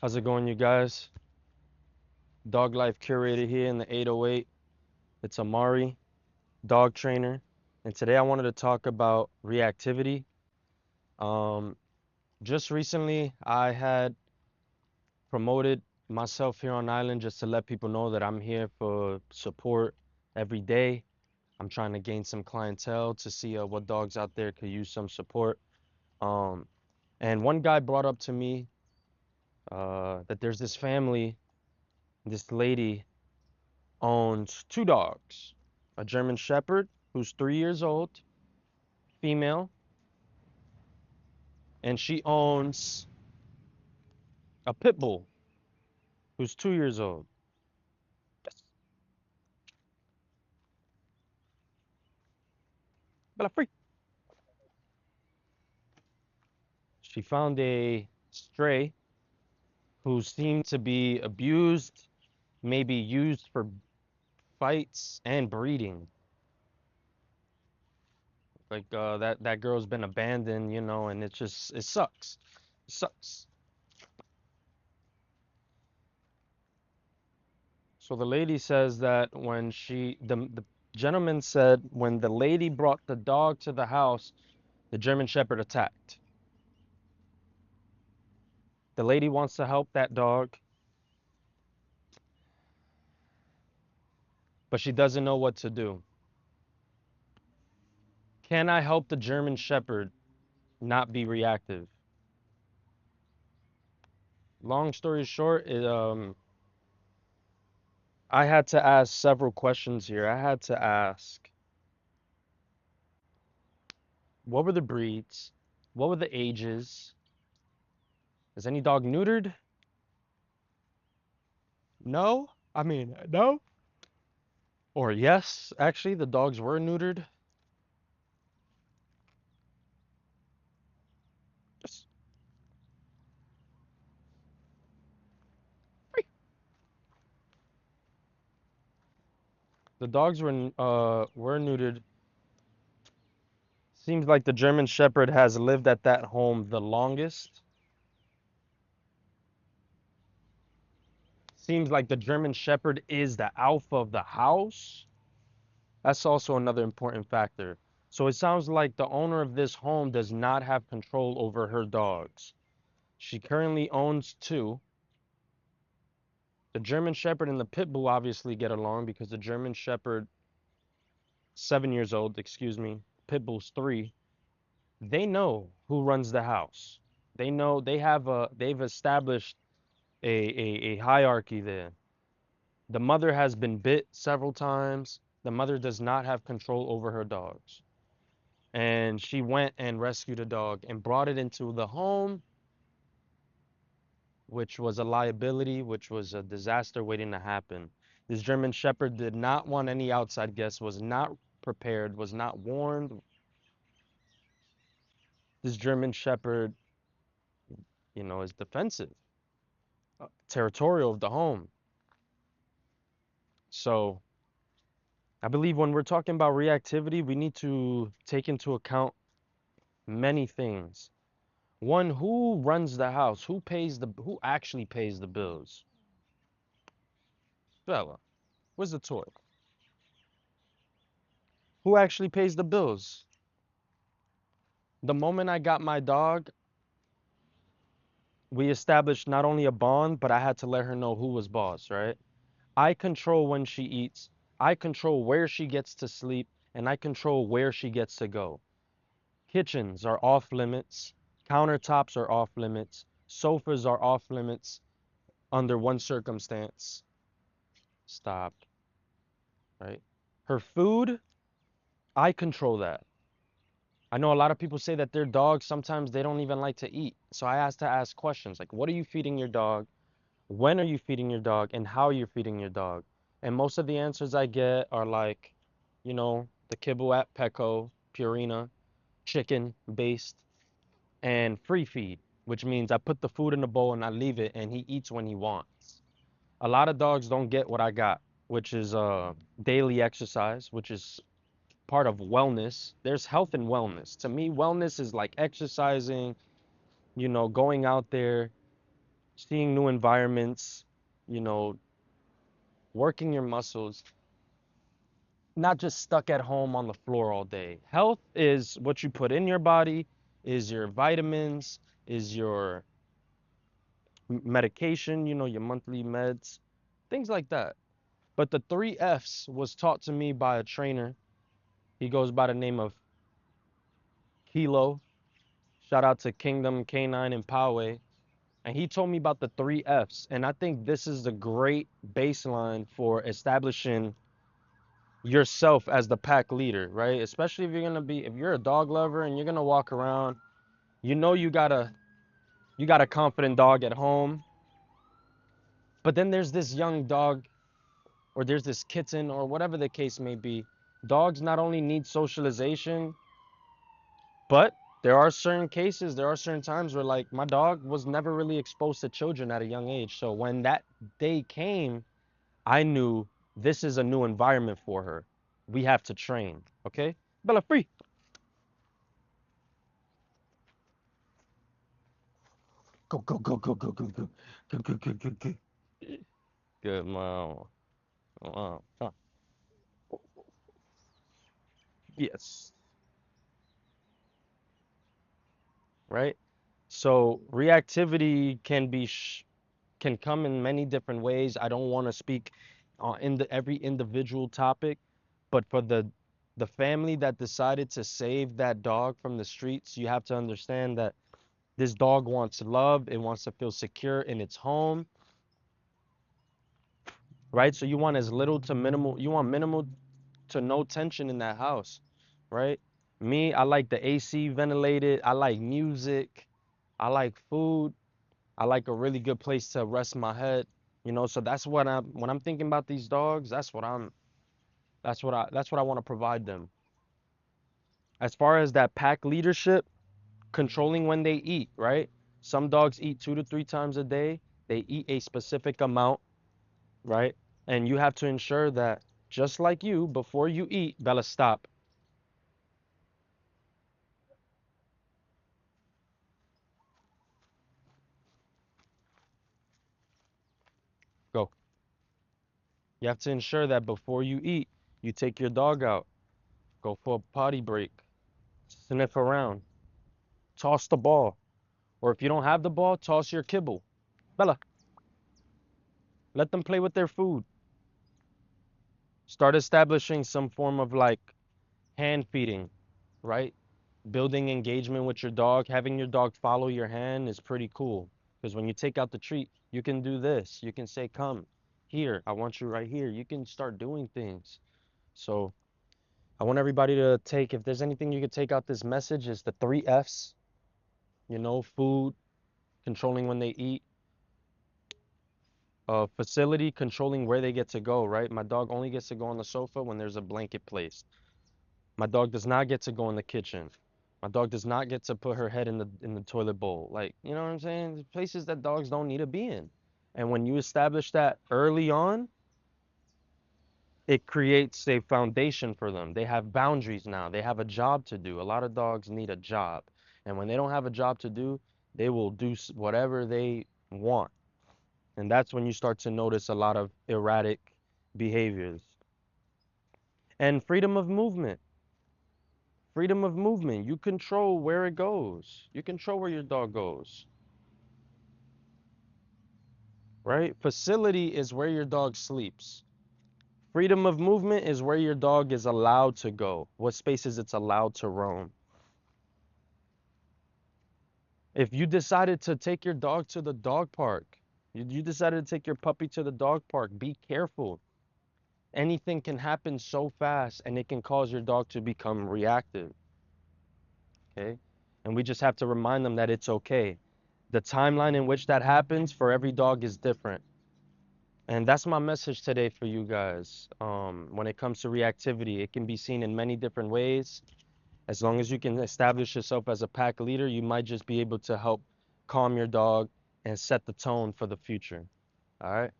How's it going, you guys? Dog Life Curator here in the 808. It's Amari, dog trainer, and today I wanted to talk about reactivity. Um, just recently, I had promoted myself here on island just to let people know that I'm here for support every day. I'm trying to gain some clientele to see what dogs out there could use some support. Um, and one guy brought up to me that there's this family, this lady owns two dogs, a German Shepherd who's 3 years old, female, and she owns a pit bull who's 2 years old. Yes, Bella free. She found a stray who seemed to be abused, maybe used for fights and breeding. Like that girl's been abandoned, and it sucks. It sucks. So the lady says that the gentleman said when the lady brought the dog to the house, the German Shepherd attacked. The lady wants to help that dog, but she doesn't know what to do. Can I help the German Shepherd not be reactive? Long story short, I had to ask several questions here. I had to ask, what were the breeds? What were the ages? Is any dog neutered? No. I mean, no. Or yes, actually, the dogs were neutered. Yes. The dogs were neutered. Seems like the German Shepherd has lived at that home the longest. Seems like the German Shepherd is the alpha of the house. That's also another important factor. So it sounds like the owner of this home does not have control over her dogs. She currently owns two. The German Shepherd and the Pit Bull obviously get along because the German Shepherd, 7 years old, excuse me, Pit Bull's 3. They know who runs the house. They know they've established a hierarchy there. The mother has been bit several times. The mother does not have control over her dogs. And she went and rescued a dog and brought it into the home, which was a liability, which was a disaster waiting to happen. This German Shepherd did not want any outside guests, was not prepared, was not warned. This German Shepherd, is defensive, territorial of the home. So I believe when we're talking about reactivity, we need to take into account many things. One, who runs the house? Who actually pays the bills? Bella, where's the toy? Who actually pays the bills? The moment I got my dog, we established not only a bond, but I had to let her know who was boss, right? I control when she eats, I control where she gets to sleep, and I control where she gets to go. Kitchens are off limits, countertops are off limits, sofas are off limits under one circumstance. Stop, right? Her food, I control that. I know a lot of people say that their dogs sometimes they don't even like to eat. So I ask to ask questions like, what are you feeding your dog? When are you feeding your dog? And how you're feeding your dog? And most of the answers I get are like, the kibble at Petco, Purina, chicken based, and free feed, which means I put the food in the bowl and I leave it and he eats when he wants. A lot of dogs don't get what I got, which is daily exercise, which is part of wellness. There's health and wellness. To me, wellness is like exercising, going out there, seeing new environments, you know, working your muscles, not just stuck at home on the floor all day. Health is what you put in your body, is your vitamins, is your medication, your monthly meds, things like that. But the three F's was taught to me by a trainer. He goes by the name of Kilo. Shout out to Kingdom K9 and Poway. And he told me about the three F's. And I think this is the great baseline for establishing yourself as the pack leader, right? Especially if you're a dog lover and you're gonna walk around, you got a confident dog at home, but then there's this young dog or there's this kitten or whatever the case may be. Dogs not only need socialization, but there are certain times where like my dog was never really exposed to children at a young age. So when that day came, I knew this is a new environment for her. We have to train, okay? Bella, free. Go, go, go, go, go, go, go, go, go, go, go, go. Good mom. Yes. Right? So reactivity can come in many different ways. I don't want to speak in the every individual topic, but for the family that decided to save that dog from the streets, you have to understand that this dog wants love. It wants to feel secure in its home, right? So you want minimal to no tension in that house, right? Me, I like the AC ventilated. I like music. I like food. I like a really good place to rest my head. So that's what when I'm thinking about these dogs, that's what I want to provide them. As far as that pack leadership, controlling when they eat, right? Some dogs eat 2 to 3 times a day. They eat a specific amount, right? And you have to ensure that just like you, before you eat, Bella, stop. Go. You have to ensure that before you eat, you take your dog out, go for a potty break, sniff around, toss the ball. Or if you don't have the ball, toss your kibble. Bella, let them play with their food. Start establishing some form of like hand feeding, right? Building engagement with your dog, having your dog follow your hand is pretty cool. Because when you take out the treat, you can do this. You can say, come here, I want you right here. You can start doing things. So I want everybody to take, if there's anything you could take out this message, is the three F's, food, controlling when they eat, facility, controlling where they get to go, right? My dog only gets to go on the sofa when there's a blanket placed. My dog does not get to go in the kitchen. My dog does not get to put her head in the toilet bowl. Like, you know what I'm saying? There's places that dogs don't need to be in. And when you establish that early on, it creates a foundation for them. They have boundaries now. They have a job to do. A lot of dogs need a job. And when they don't have a job to do, they will do whatever they want. And that's when you start to notice a lot of erratic behaviors. And freedom of movement. Freedom of movement. You control where it goes. You control where your dog goes, right? Facility is where your dog sleeps. Freedom of movement is where your dog is allowed to go, what spaces it's allowed to roam. If you decided to take your dog to the dog park, you decided to take your puppy to the dog park, be careful. Anything can happen so fast and it can cause your dog to become reactive, okay? And we just have to remind them that it's okay. The timeline in which that happens for every dog is different. And that's my message today for you guys. When it comes to reactivity, it can be seen in many different ways. As long as you can establish yourself as a pack leader, you might just be able to help calm your dog and set the tone for the future. All right?